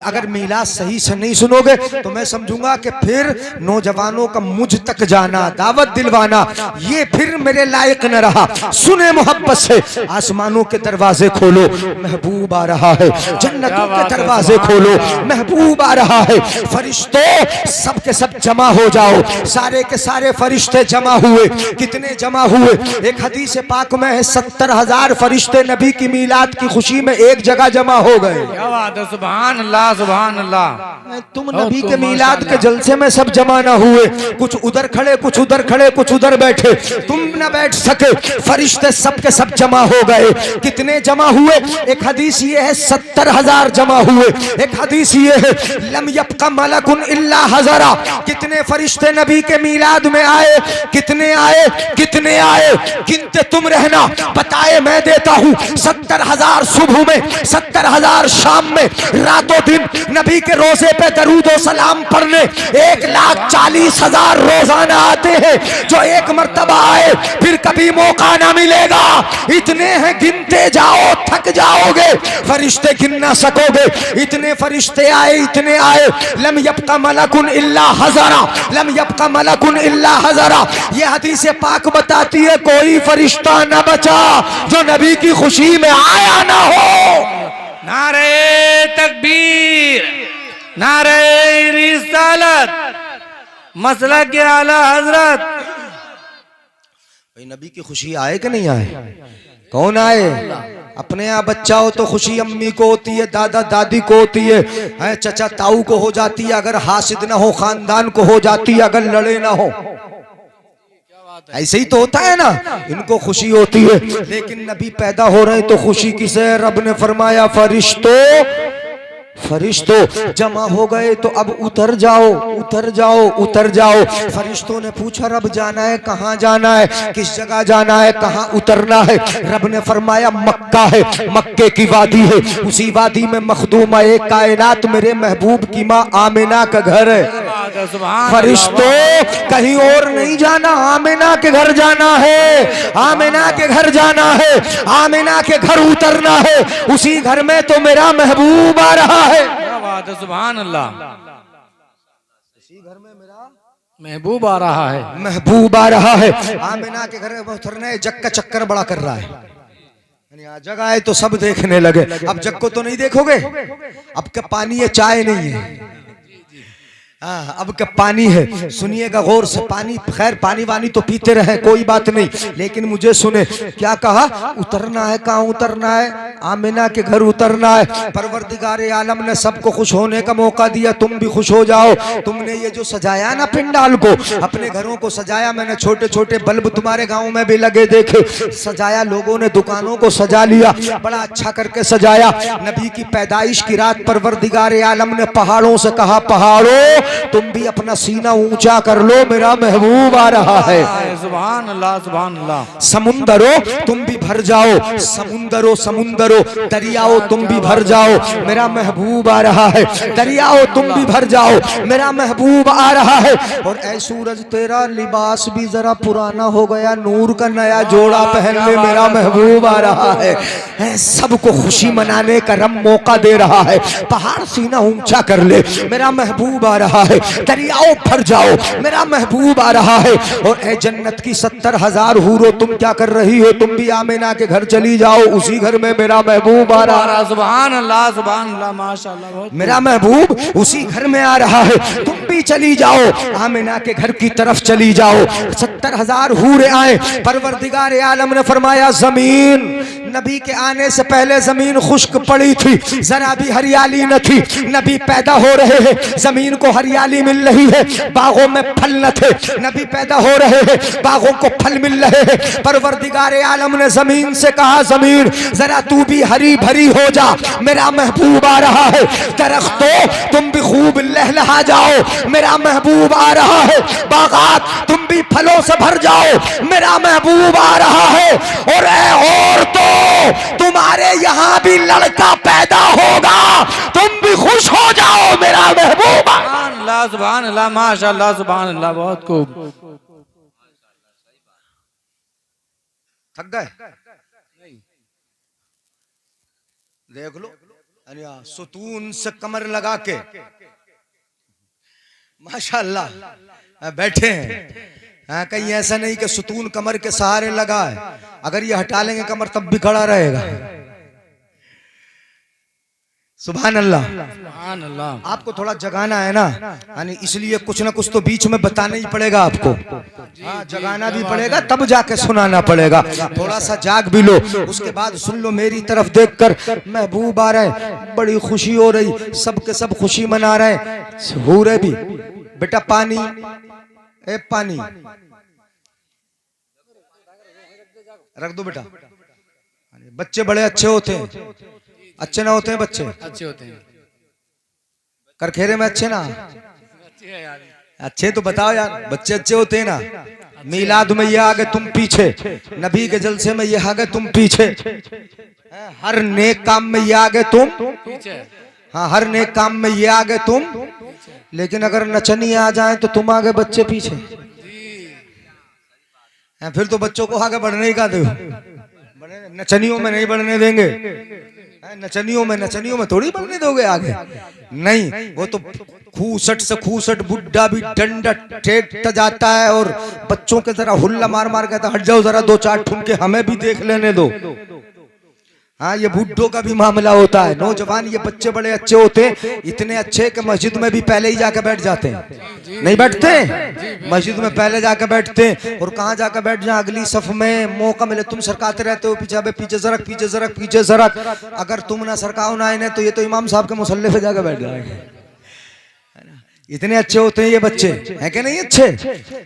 अगर मीलाद सही से नहीं सुनोगे तो मैं समझूंगा कि फिर नौजवानों का मुझ तक जाना, दावत दिलवाना, ये फिर मेरे लायक न रहा। सुने मोहब्बत से, आसमानों के दरवाजे खोलो, महबूब आ रहा है। जन्नतों के दरवाजे खोलो, महबूब आ रहा है। फरिश्तों सब के सब जमा हो जाओ, सारे के सारे फरिश्ते जमा हुए। कितने जमा हुए? एक हदीस पाक में है 70,000 फरिश्ते नबी की मीलाद की खुशी में एक जगह जमा हो गए। क्या बात है, सुभान अल्लाह सुभान अल्लाह। तुम नबी के मीलाद के जलसे में सब जमा ना हुए, कुछ उधर खड़े, कुछ उधर खड़े, कुछ उधर बैठे, तुम न बैठ सके, फरिश्ते सब के सब जमा हो गए। कितने जमा हुए? एक हदीस ये है 70,000 जमा हुए। एक हदीस ये है लम यब्का मलकुन इल्ला हज़रा। कितने फरिश्ते नबी के मीलाद में आए? कितने आए? कितने आए? गिनते तुम रहना, बताए मैं देता हूँ। 70,000 सुबह में, 70,000 शाम में, रातों दिन नबी के रोजे पे दरूद और सलाम पढ़ने 1,40,000 रोजाना आते हैं। जो एक मर्तबा आए फिर कभी मौका ना मिलेगा। इतने हैं, गिनते जाओ थक जाओगे, फरिश्ते गिन ना सकोगे। इतने फरिश्ते आए, इतने आए। लम यब्का मलकुन इल्ला हज़रा, लम यब्का मलकुन इल्ला हज़रा। ये हदीस पाक बताती है कोई फरिश्ता न बचा जो नबी की खुशी में आया ना हो। नारे तकबीर, नारे रिसालत, मसला के आला हजरत। भाई नबी की खुशी आए कि नहीं आए? कौन आए? अपने यहाँ बच्चा हो तो खुशी अम्मी को होती है, दादा दादी को होती है, चचा ताऊ को हो जाती है, अगर हासिद ना हो खानदान को हो जाती है, अगर लड़े ना हो। ऐसे ही तो होता है ना, इनको खुशी होती है। लेकिन नबी पैदा हो रहे तो खुशी किसे? रब ने फरमाया फरिश्तों, फरिश्तों जमा हो गए तो अब उतर जाओ, उतर जाओ, उतर जाओ। फरिश्तों ने पूछा रब जाना है, कहाँ जाना है, किस जगह जाना है, कहाँ उतरना है? रब ने फरमाया मक्का है, मक्के की वादी है, उसी वादी में मखदूमा एक कायनात मेरे महबूब की माँ आमिना का घर है। फरिश्तों कहीं और नहीं जाना, आमिना के घर जाना है, आमिना के घर जाना है, आमिना के घर उतरना है। उसी घर में तो मेरा महबूब आ रहा है। क्या बात है, सुभान अल्लाह। इसी घर में मेरा महबूब आ रहा है, महबूब आ रहा है। आमिना के घर में उतरना है। जग का चक्कर बड़ा कर रहा है, जग आए तो सब देखने लगे। अब जग को तो नहीं देखोगे, अब क्या पानी है, चाय नहीं है। हाँ, अब क्या पानी है, सुनिएगा गौर से। पानी खैर पानी वानी तो पीते रहे, कोई बात नहीं, लेकिन मुझे सुने क्या कहा? उतरना है। कहाँ उतरना है? आमिना के घर उतरना है। परवरदिगार आलम ने सबको खुश होने का मौका दिया, तुम भी खुश हो जाओ। तुमने ये जो सजाया ना पिंडाल को, अपने घरों को सजाया, मैंने छोटे छोटे बल्ब तुम्हारे गाँव में भी लगे देखे, सजाया, लोगों ने दुकानों को सजा लिया, बड़ा अच्छा करके सजाया। नबी की पैदाइश की रात परवरदिगार आलम ने पहाड़ों से कहा पहाड़ों तुम भी अपना सीना ऊंचा कर लो, मेरा महबूब आ रहा है। सुभान अल्लाह सुभान अल्लाह। समुंदरों तुम भी भर जाओ, समुंदरों समुंदरों, दरियाओं तुम भी भर जाओ, मेरा महबूब आ रहा है। दरियाओं तुम भी भर जाओ, मेरा महबूब आ रहा है। और ऐ सूरज तेरा लिबास भी जरा पुराना हो गया, नूर का नया जोड़ा पहन ले, मेरा महबूब आ रहा है। सबको खुशी मनाने का रब मौका दे रहा है। पहाड़ सीना ऊंचा कर ले, मेरा महबूब आ रहा है। दरियाओं भर जाओ, मेरा महबूब आ रहा है। और ए जन्नत की 70,000 हूरों तुम क्या कर रही हो? तुम भी आमिना के घर चली जाओ, उसी घर में मेरा महबूब आ रहा है। सुभान अल्लाह सुभान अल्लाह, माशाअल्लाह। मेरा महबूब उसी घर में आ रहा है, तुम भी चली जाओ, आमिना के घर की तरफ चली जाओ। 70,000 हूरें आए। परवरदिगार आलम ने फरमाया जमीन, नबी के आने से पहले जमीन खुश्क पड़ी थी, जरा भी हरियाली न थी। नबी पैदा हो रहे हैं, जमीन को हरियाली मिल रही है, बागों में फल न थे। नबी पैदा हो रहे हैं, बागों को फल मिल रहे हैं। परवरदिगार आलम ने जमीन से कहा जमीन जरा तू भी हरी भरी हो जा, मेरा महबूब आ रहा है। दरख्तों तुम भी खूब लहलहा जाओ, मेरा महबूब आ रहा है। बागात तुम भी फलों से भर जाओ, मेरा महबूब आ रहा है। और औरतों तुम्हारे यहाँ भी लड़का पैदा होगा, तुम भी खुश हो जाओ, मेरा महबूब। सुभान अल्लाह माशाअल्लाह सुभान अल्लाह। बहुत खूब। थक गए? देख लो अरे यार, सुतून से कमर लगा के माशाअल्लाह बैठे हैं। हाँ, कहीं ऐसा नहीं कि सुतून कमर के सहारे लगा है, अगर ये हटा लेंगे कमर तब भी खड़ा रहेगा। सुभान अल्लाह। सुभान अल्लाह। आपको थोड़ा जगाना है ना, यानी इसलिए कुछ ना कुछ तो बीच में बताना ही पड़ेगा आपको। हाँ, जगाना भी पड़ेगा तब जाके सुनाना पड़ेगा। थोड़ा सा जाग भी लो, उसके बाद सुन लो। मेरी तरफ देखकर महबूब आ रहे, बड़ी खुशी हो रही, सब के सब खुशी मना रहे। हो रहे भी बेटा पानी, ए पानी रख दो बेटा। बच्चे बड़े अच्छे होते हैं, अच्छे ना होते हैं बच्चे? अच्छे होते हैं। करखेरे में अच्छे ना? अच्छे हैं यार। अच्छे तो बताओ यार, बच्चे अच्छे होते हैं ना। मीलाद में ये आगे तुम पीछे, नबी के जलसे में ये आगे तुम पीछे, हर नेक काम में ये आगे तुम पीछे। हाँ, हर नेक काम में ये आगे तुम। लेकिन अगर नचनी आ जाए तो तुम आगे, बच्चे पीछे। फिर तो बच्चों को आगे बढ़ने ही का दो, नचनियों में नहीं बढ़ने देंगे। नचनियों में थोड़ी बढ़ने दोगे आगे, नहीं। वो तो खूसट से खूसट बुड्ढा भी डंडा टेक जाता है और बच्चों के जरा हुल्ला मार मार कहता हट जाओ जरा, दो चार ठुमके हमें भी देख लेने दो। हाँ, ये बुड्ढों का भी मामला होता है। नौजवान ये बच्चे बड़े अच्छे होते हैं, इतने अच्छे कि मस्जिद में भी पहले ही जाकर बैठ जाते हैं। नहीं बैठते? मस्जिद में पहले जाकर बैठते हैं। और कहाँ जाकर बैठ जाए? अगली सफ में। मौका मिले तुम सरकाते रहते हो पीछे, पीछे सरक, पीछे सरक, पीछे सरक। अगर तुम ना सरकाओ ना इन्हें तो ये तो इमाम साहब के मुसल्ले पे जाकर बैठ जाएंगे। इतने अच्छे होते हैं ये बच्चे, हैं कि नहीं अच्छे?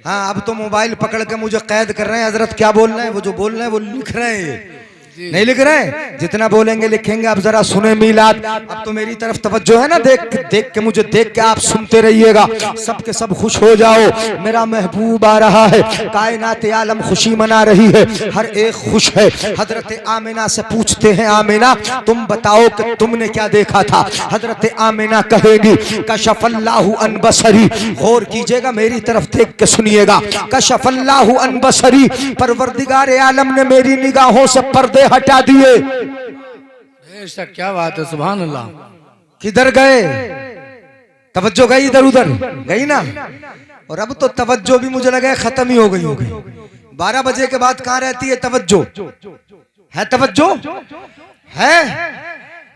हाँ, अब तो मोबाइल पकड़ के मुझे कैद कर रहे हैं, हजरत क्या बोल रहे हैं, वो जो बोल रहे हैं वो लिख रहे हैं। नहीं लिख रहे हैं, जितना बोलेंगे लिखेंगे। अब जरा सुने मीलाद, अब तो मेरी तरफ तवज्जो है ना, देख के मुझे देख के आप सुनते रहिएगा, सबके सब खुश हो जाओ। मेरा महबूब आ रहा है, कायनात आलम खुशी मना रही है, हर एक खुश है। हजरत आमिना से पूछते हैं, आमिना तुम बताओ कि तुमने क्या देखा था? हजरत आमिना कहेगी कशफल्लाहु अन बसरी। गौर कीजिएगा, मेरी तरफ देख के सुनिएगा। कशफल्लाहु अन बसरी, परवरदिगार आलम ने मेरी निगाहों से पर्दे हटा दिए। ऐसा क्या बात है, सुभान अल्लाह। किधर गए? तवज्जो गई इधर उधर, गई ना। और अब तो तवज्जो भी मुझे लगा खत्म ही हो गई होगी। 12 बजे के बाद कहाँ रहती है तवज्जो? है तवज्जो? है?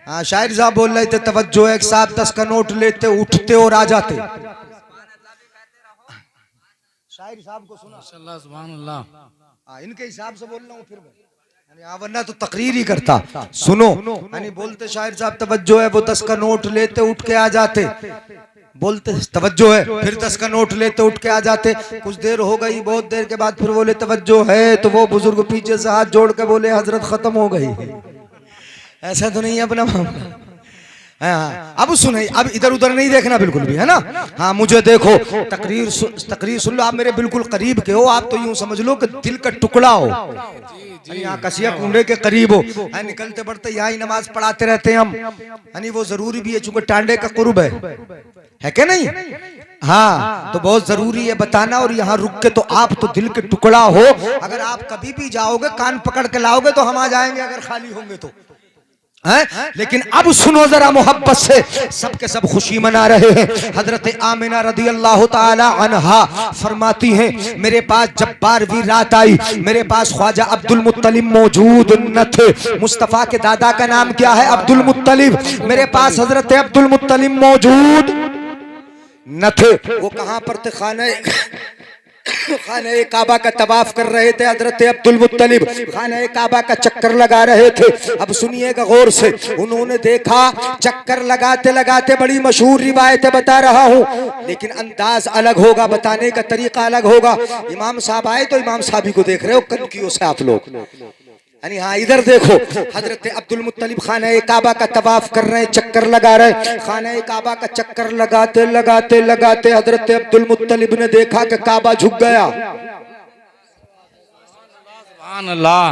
हाँ, शायर साहब बोल रहे थे तवज्जो एक साहब 10 का नोट लेते, उठते और आ जाते। शायर साहब को सुना? माशाअल्लाह, सुभान अल्लाह। इनके हिसाब से बोल रहा हूँ, फिर वरना तो तकरीर ही करता। सुनो, यानी बोलते शायर साहब तवज्जो है, वो 10 का नोट लेते उठ के आ जाते। बोलते तवज्जो है, फिर 10 का नोट लेते उठ के आ जाते। कुछ देर हो गई, बहुत देर के बाद फिर बोले तवज्जो है, तो वो बुजुर्ग पीछे से हाथ जोड़ के बोले हजरत खत्म हो गई। ऐसा तो नहीं है अपना मामला। हाँ, अब सुने, अब इधर उधर नहीं देखना बिल्कुल भी, है ना। हाँ, मुझे देखो, तकरीर सुन लो। आप मेरे बिल्कुल करीब के हो, आप तो यूं समझ लो कि दिल का टुकड़ा हो। यहाँ कसिया कुंडे के करीब हो। निकलते बढ़ते यहाँ ही नमाज पढ़ाते रहते हैं हम, यानी वो जरूरी भी है चूंकि टांडे का कुर्ब है क्या नहीं? हाँ, तो बहुत जरूरी है बताना। और यहाँ रुक के तो आप तो दिल के टुकड़ा हो, अगर आप कभी भी जाओगे कान पकड़ के लाओगे तो हम आ जाएंगे, अगर खाली होंगे तो। लेकिन अब सुनो जरा मोहब्बत से, सबके सब खुशी मना रहे हैं। हजरत आमिना रदी अल्लाह ताला अन्हा फरमाती हैं, मेरे पास जब 12वीं रात आई, मेरे पास ख्वाजा अब्दुल मुत्तलिब मौजूद न थे। मुस्तफा के दादा का नाम क्या है? अब्दुल मुत्तलिब। मेरे पास हजरत अब्दुल मुत्तलिब मौजूद न थे। वो कहां पर थे? खाने काबा का तवाफ कर रहे थे हजरत अब्दुल मुत्तलिब, खाने काबा का चक्कर लगा रहे थे। अब सुनिएगा गौर से, उन्होंने देखा चक्कर लगाते लगाते, बड़ी मशहूर रिवायतें बता रहा हूँ, लेकिन अंदाज अलग होगा, बताने का तरीका अलग होगा। इमाम साहब आए तो इमाम साहब को देख रहे हो कनकियों से आप लोग, यानी हाँ इधर देखो। हजरत अब्दुल मुत्तलिब खाने काबा का तवाफ कर रहे हैं, चक्कर लगा रहे। खाने काबा का चक्कर लगाते लगाते लगाते हजरत अब्दुल मुत्तलिब ने देखा कि काबा झुक गया। सुभान अल्लाह,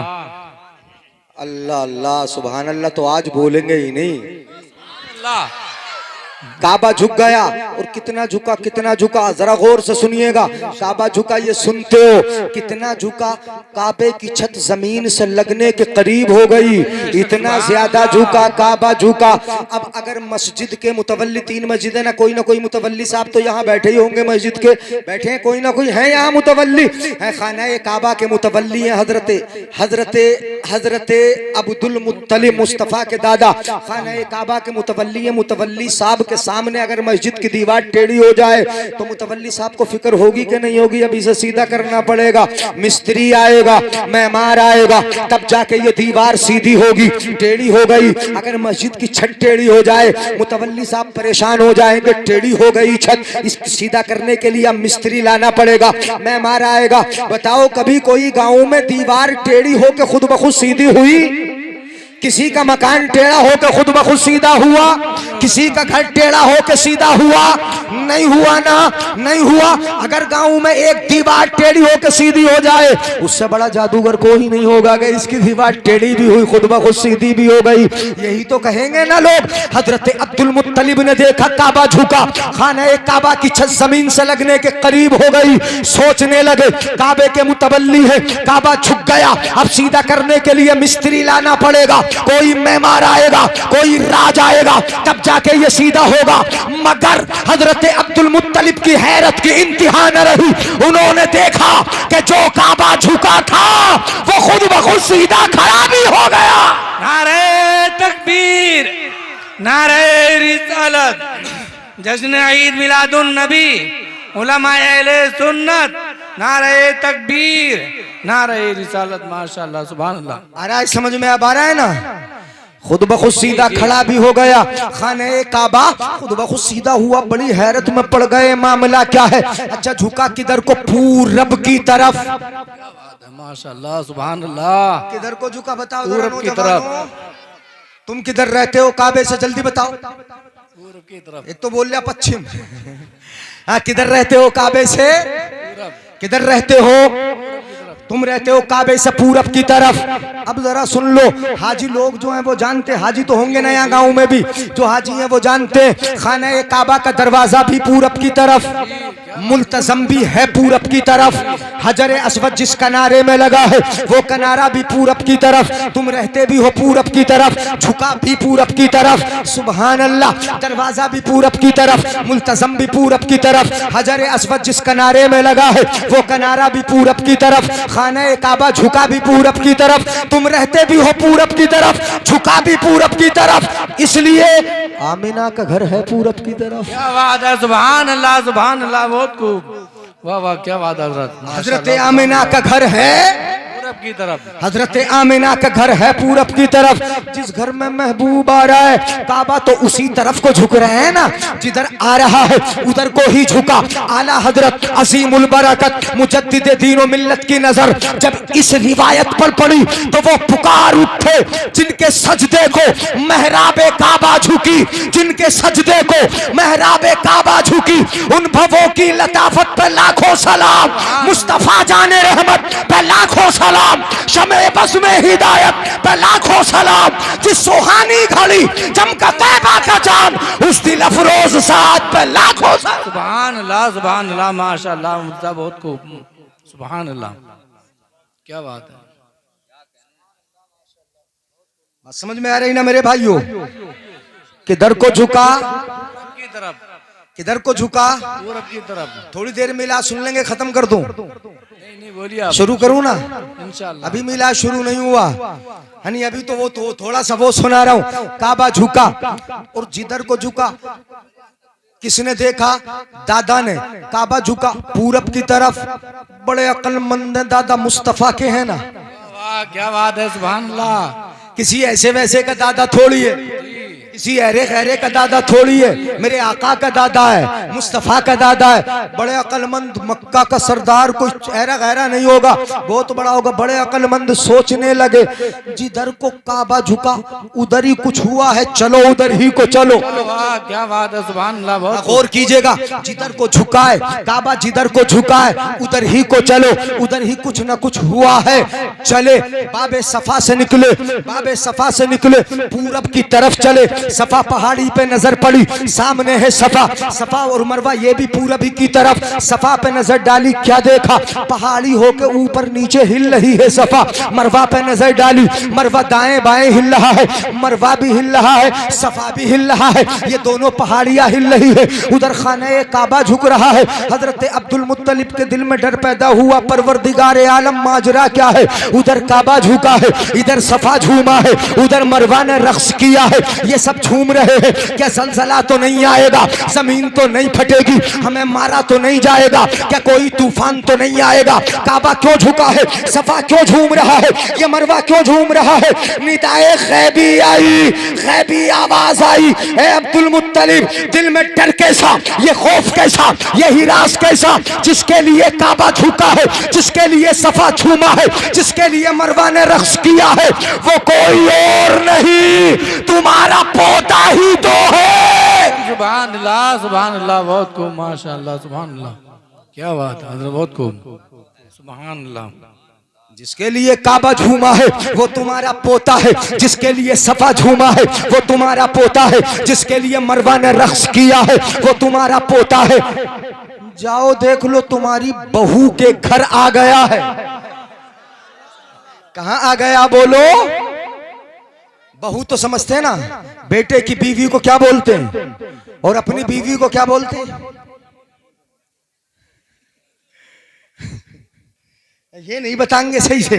अल्लाह अल्लाह, सुभान अल्लाह तो आज बोलेंगे ही नहीं। काबा झुक गया और कितना झुका जरा गौर से सुनिएगा। काबा झुका ये सुनते हो कितना झुका, काबे की छत जमीन से लगने के करीब हो गई, इतना ज्यादा झुका काबा झुका। अब अगर मस्जिद के मुतवल्ली, 3 मस्जिद है ना कोई मुतवल्ली साहब तो यहाँ बैठे ही होंगे, मस्जिद के बैठे हैं, कोई ना कोई है यहाँ मुतवल्ली है। खाना काबा के मुतवल्ली है हजरते अब्दुल मुत्तलिब मुस्तफ़ा के दादा खाना काबा के मुतवल्ली है। मुतवल्ली साहब के सामने अगर मस्जिद की दीवार टेढ़ी हो जाए तो मुतवल्ली साहब को फिक्र होगी कि नहीं होगी? अभी इसे सीधा करना पड़ेगा, मिस्त्री आएगा, मेहमान आएगा, तब जाके ये दीवार सीधी होगी। टेढ़ी हो गई, अगर मस्जिद की छत टेढ़ी हो जाए मुतवल्ली साहब परेशान हो जाएंगे। टेढ़ी हो गई छत, इसको सीधा करने के लिए अब मिस्त्री लाना पड़ेगा, मेहमान आएगा। बताओ कभी कोई गाँव में दीवार टेढ़ी हो के खुद ब खुद सीधी हुई? किसी का मकान टेढ़ा होकर खुद ब खुद सीधा हुआ? किसी का घर टेढ़ा होकर सीधा हुआ? नहीं हुआ ना, नहीं हुआ। अगर गांव में एक दीवार टेढ़ी होकर सीधी हो जाए उससे बड़ा जादूगर कोई नहीं होगा कि इसकी दीवार टेढ़ी भी हुई खुद ब खुद सीधी भी हो गई। यही तो कहेंगे ना लोग। हजरत अब्दुल मुत्तलिब ने देखा काबा झुका, खाना काबा की छत जमीन से लगने के करीब हो गई। सोचने लगे काबे के मुतवल्ली है, काबा झुक गया, अब सीधा करने के लिए मिस्त्री लाना पड़ेगा, कोई मेहमान आएगा, कोई राज आएगा, तब जाके ये सीधा होगा। मगर हजरत अब्दुल मुत्तलिब की हैरत की इंतहा न रही। उन्होंने देखा कि जो काबा झुका था वो खुद ब खुद सीधा खड़ा भी हो गया। नारे तकबीर, नारे रिसालत, जश्न ईद मिलादुन नबी, उलमा अहले सुन्नत, नारे तकबीर, नारे रिसालत, माशाअल्लाह सुभान अल्लाह। आ रहा है समझ में? अब आ रहा है ना? खुद ब खुद सीधा खड़ा भी हो गया। खाने काबा खुद ब खुद सीधा हुआ। बड़ी हैरत में पड़ गए, मामला क्या है? अच्छा झुका किधर को? पूरब की तरफ। माशाअल्लाह सुभान अल्लाह। किधर को झुका बताओ? पूरब की तरफ। तुम किधर रहते हो काबे से? जल्दी बताओ। पूरब की तरफ। एक तो बोल लिया पश्चिम। हाँ, किधर रहते हो काबे से? किधर रहते हो? तुम रहते हो काबे से पूरब की तरफ। अब जरा सुन लो, हाजी लोग जो हैं वो जानते, हाजी तो होंगे ना यहाँ गांव में भी, जो हाजी हैं वो जानते, खाना काबा का दरवाजा भी पूरब की तरफ, मुल्तज़म भी है पूरब की तरफ, हजर अस्वद जिस किनारे में लगा है वो किनारा भी पूरब की तरफ, तुम रहते भी हो पूरब की तरफ, झुका भी पूरब की तरफ। सुभान अल्लाह। दरवाजा भी पूरब की तरफ, मुल्तज़म भी पूरब की तरफ, हजर अस्वद जिस किनारे में लगा है वो किनारा भी पूरब की तरफ, खाना काबा झुका भी पूरब की तरफ, तुम रहते भी हो पूरब की तरफ, झुका भी पूरब की तरफ। इसलिए आमिना का घर है पूरब की तरफ। क्या बात है, सुभान अल्लाह सुभान अल्लाह, बहुत खूब, वाह वाह क्या बात है। हजरत आमिना का घर है पूरब की तरफ, हजरत आमिना का घर है पूरब की तरफ। जिस घर में महबूब आ रहा है काबा तो उसी तरफ को झुक रहे हैं ना, जिधर आ रहा है उधर को ही झुका। आला हजरत अजीमुल बरकत मुजद्दिद दीन व मिल्लत की नजर जब इस रिवायत पर पड़ी तो वो पुकार उठे, जिनके सजदे को महराबे काबा झुकी, जिनके सजदे को महराबे काबा झुकी, उन भवों की लताफत पर लाखों सलाम, मुस्तफा जाने रहमत पर लाखों सलाम, शमे बस में हिदायत पे लाखों सलाम, जिस सुहानी घड़ी चमका तैबा का चांद उस दिल अफरोज साथ पे लाखों सलाम। सुभान अल्लाह माशाअल्लाह, मुद्दा बहुत खूब, सुभान अल्लाह क्या बात है। बात समझ में आ रही ना मेरे भाइयों? किधर को झुका? की तरफ। किधर को झुका? पूरब की तरफ। थोड़ी देर मिला सुन लेंगे, खत्म कर दूं? नहीं बोलिए, शुरू करूं ना? इंशाअल्लाह। अभी मिला शुरू नहीं हुआ हनी, अभी तो वो थोड़ा सा वो सुना रहा हूं। काबा झुका और जिधर को झुका किसने देखा? दादा ने। काबा झुका पूरब की तरफ। बड़े अक्लमंद दादा मुस्तफा के हैं ना। वाह क्या बात है, सुभान अल्लाह। किसी ऐसे वैसे का दादा थोड़ी है, किसी अरे खैरे का दादा थोड़ी है, मेरे आका का दादा है, मुस्तफा का दादा है। बड़े अक्लमंद, मक्का का सरदार, कोई ऐरा गैरा नहीं होगा, बहुत बड़ा होगा। बड़े अक्लमंद सोचने लगे जिधर को काबा झुका उधर ही कुछ हुआ है, चलो उधर ही को चलो। वाह क्या बात है, सुभान अल्लाह। बहुत गौर कीजिएगा, जिधर को झुका है काबा, जिधर को झुका है उधर ही को चलो, उधर ही कुछ न कुछ हुआ है, चले। बाबे सफा से निकले, बाबे सफा से निकले, पूरब की तरफ चले। सफा पहाड़ी पे नजर पड़ी, सामने है सफा। सफा और मरवा ये भी पूरबी की तरफ। सफा पे नजर डाली, क्या देखा? पहाड़ी होके ऊपर नीचे हिल रही है सफा। मरवा पे नजर डाली, मरवा दाएं बाएं हिल रहा है, मरवा भी हिल रहा है, सफा भी हिल रहा है, ये दोनों पहाड़ियां हिल रही है। उधर खाने काबा झुक रहा है। हजरत अब्दुल मुत्तलिब के दिल में डर पैदा हुआ, परवरदिगार आलम माजरा क्या है? उधर काबा झुका है, इधर सफा झूमा है, उधर मरवा ने रक्स किया है, ये सब झूम रहे हैं। क्या जलजला तो नहीं आएगा? जमीन तो नहीं फटेगी? हमें मारा तो नहीं जाएगा? क्या कोई तूफान तो नहीं आएगा? काबा क्यों झुका है? सफा क्यों झूम रहा है? ये मरवा क्यों झूम रहा है? निदाए गैबी आई, गैबी आवाज आई, ए अब्दुल मुत्तलिब, दिल में डर कैसा, ये खौफ कैसा, ये हिरास कैसा? जिसके लिए काबा झुका है, जिसके लिए सफा झूमा है, जिसके लिए मरवा ने रक्स किया है, वो कोई और नहीं, तुम्हारा पोता ही तो है। सुभान अल्लाह, सुभान अल्लाह, बहुत खूब, माशाअल्लाह, सुभान अल्लाह, क्या बात है हजरत, बहुत खूब, सुभान अल्लाह। जिसके लिए काबा झूमा है वो तुम्हारा पोता है, जिसके लिए सफा झूमा है वो तुम्हारा पोता है, जिसके लिए मरवा ने रक्स किया है वो तुम्हारा पोता है। जाओ देख लो, तुम्हारी बहू के घर आ गया है। कहां आ गया बोलो? बहू तो समझते हैं ना, बेटे की बीवी को क्या बोलते हैं और अपनी बीवी को क्या बोलते हैं? ये नहीं बताएंगे सही से।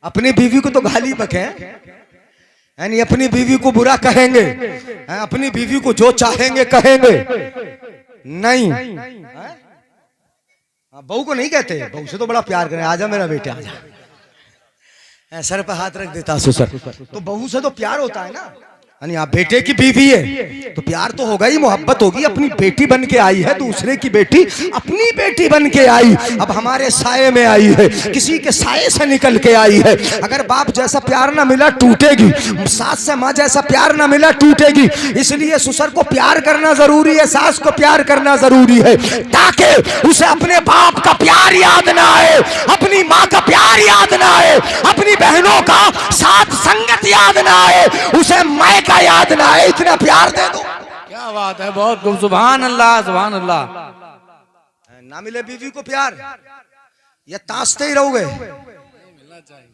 अपनी बीवी को तो गाली बके, यानी अपनी बीवी को बुरा कहेंगे, अपनी बीवी को जो चाहेंगे कहेंगे नहीं। बहू को नहीं कहते, बहू से तो बड़ा प्यार करें, आजा मेरा बेटा आजा, सर पे हाथ रख देता ससुर। तो बहू से तो प्यार होता है ना, यानी आप बेटे की बीवी है तो प्यार तो होगा ही, मोहब्बत होगी। अपनी बेटी बन के आई है, दूसरे की बेटी अपनी बेटी बन के आई, अब हमारे साये में आई है, किसी के साये से निकल के आई है। अगर बाप जैसा प्यार ना मिला टूटेगी, सास से माँ जैसा प्यार ना मिला टूटेगी। इसलिए ससुर को प्यार करना जरूरी है, सास को प्यार करना जरूरी है, ताकि उसे अपने बाप का प्यार याद ना आए, अपनी माँ का प्यार याद ना आए, अपनी बहनों का साथ संगत याद ना आए, उसे मैं का याद ना आए। इतना प्यार दे दो। क्या बात है, बहुत खूब, सुभान अल्लाह, सुभान अल्लाह। ना मिले बीवी को प्यार, या ताशते ही रहोगे? मिलना चाहिए।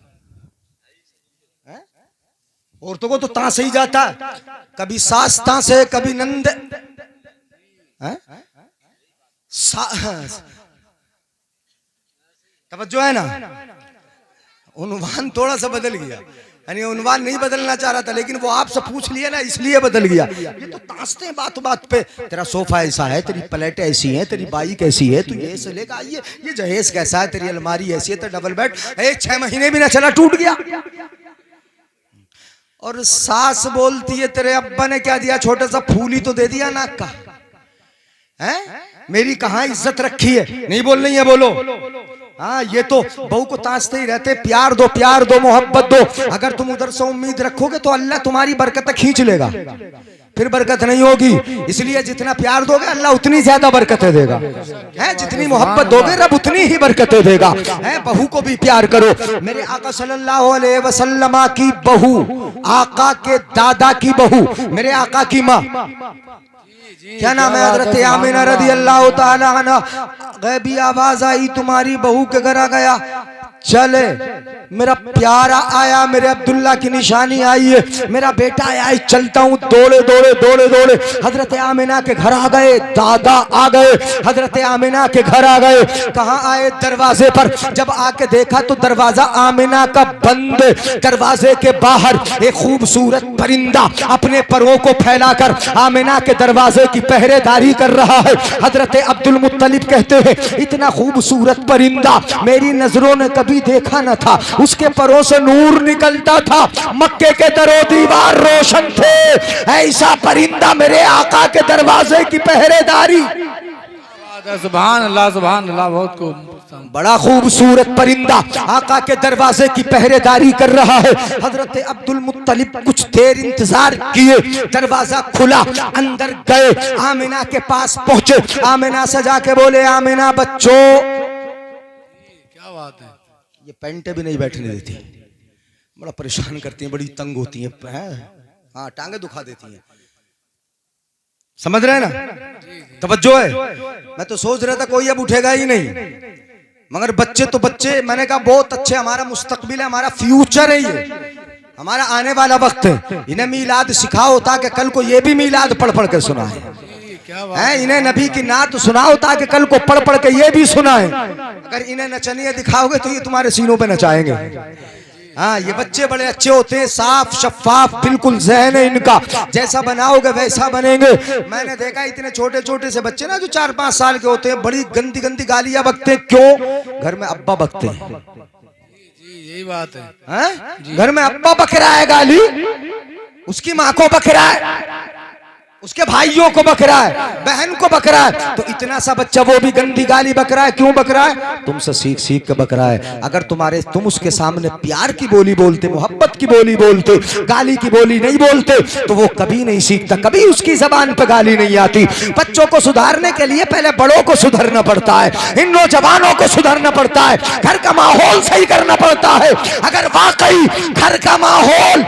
औरतों को तो ताश ही जाता है, कभी सास ताश है, कभी नंद तवज्जो है ना। उन्वान थोड़ा सा बदल गया, यानी उन्वान नहीं बदलना चाह रहा था, लेकिन वो आपसे पूछ लिया ना इसलिए बदल गया। ये तो ताशते हैं बात बात पे, तेरा सोफा ऐसा है, तेरी प्लेट ऐसी है, तेरी बाई कैसी है, तू ये से लेकर आइए, ये जहेज कैसा है, तेरी अलमारी ऐसी है, तो डबल बेड, 6 महीने भी ना चला टूट गया। और सास बोलती है तेरे अब्बा ने क्या दिया, छोटा सा फूल ही तो दे दिया नाक का, है मेरी कहाँ इज्जत रखी है, नहीं बोल रही है बोलो। हाँ, ये तो बहू को ताशते ही रहते, प्यार दो, प्यार दो, मोहब्बत दो। अगर तुम उधर से उम्मीद रखोगे तो अल्लाह तुम्हारी बरकत खींच लेगा, फिर बरकत नहीं होगी। इसलिए जितना प्यार दोगे अल्लाह उतनी ज्यादा बरकतें देगा, है जितनी मोहब्बत दोगे रब उतनी ही बरकतें देगा। है बहू को भी प्यार करो। मेरे आका सल्लल्लाहु अलैहि वसल्लम की बहू, आका के दादा की बहू, मेरे आका की माँ, क्या नाम है, हजरत आमिना रदी अल्लाह ताला अन्हा। गैबी आवाज आई, तुम्हारी बहू के घर आ गया, चले मेरा प्यारा आया, मेरे अब्दुल्ला की निशानी आई है, मेरा बेटा आया, चलता हूँ, दौड़े दौड़े दौड़े दौड़े हजरत आमिना के घर आ गए। दादा आ गए, हजरत आमिना के घर आ गए। कहाँ आए? दरवाजे पर। जब आके देखा तो दरवाजा आमिना का बंद। दरवाजे के बाहर एक खूबसूरत परिंदा अपने परों को फैलाकर आमिना के दरवाजे की पहरेदारी कर रहा है। हजरत अब्दुल मुत्तलिब कहते हैं, इतना खूबसूरत परिंदा मेरी नजरों ने कभी देखा न था, उसके परों से नूर निकलता था, मक्के के दरो दीवार रोशन थे। ऐसा परिंदा मेरे आका के दरवाजे की पहरेदारी। सुभान अल्लाह, सुभान अल्लाह, बहुत खूब, बड़ा खूबसूरत परिंदा आका के दरवाजे की पहरेदारी कर रहा है। हजरत अब्दुल मुत्तलिब कुछ देर इंतजार किए, दरवाजा खुला, अंदर गए, आमिना के पास पहुंचे। आमिना सजा के बोले, आमिना बच्चों, क्या बात है, ये पेंटे भी नहीं बैठने देती, बड़ा परेशान करती हैं, बड़ी तंग होती हैं। हाँ, टांगे दुखा देती हैं। समझ रहे हैं ना? तवज्जो है। मैं तो सोच रहा था कोई अब उठेगा ही नहीं, मगर बच्चे तो बच्चे, मैंने कहा बहुत अच्छे, हमारा मुस्तकबिल है, हमारा फ्यूचर है, ये हमारा आने वाला वक्त है। इन्हें मीलाद सिखाओ ताकि कल को ये भी मीलाद पढ़ पढ़ के सुनाए, है इन्हें नबी की नात सुनाओ ताकि कल को पढ़ पढ़ के ये भी सुनाए। अगर इन्हें नचनिए दिखाओगे तो ये तुम्हारे सीनों पे नचाएंगे। हाँ, ये बच्चे बड़े अच्छे होते हैं, साफ शफाफ बिल्कुल ज़हन है इनका, जैसा बनाओगे वैसा बनेंगे। मैंने देखा इतने छोटे छोटे से बच्चे ना जो 4-5 साल के होते हैं, बड़ी गंदी गंदी गालियां बकते हैं। क्यों? घर में अब्बा बकते हैं। यही बात है। घर में अब्बा बक रहा है गाली, उसकी माँ को बक रहा है, उसके भाइयों को बक रहा है, बहन को बक रहा है, तो इतना सा बच्चा वो भी गंदी गाली बक रहा है। क्यों बक रहा है? तुमसे सीख सीख के बक रहा है। अगर तुम उसके सामने प्यार की बोली बोलते, मोहब्बत की बोली बोलते, गाली की बोली नहीं बोलते, तो वो कभी नहीं सीखता, कभी उसकी जबान पे गाली नहीं आती। बच्चों को सुधारने के लिए पहले बड़ों को सुधरना पड़ता है, इन नौजवानों को सुधरना पड़ता है, घर का माहौल सही करना पड़ता है। अगर वाकई घर का माहौल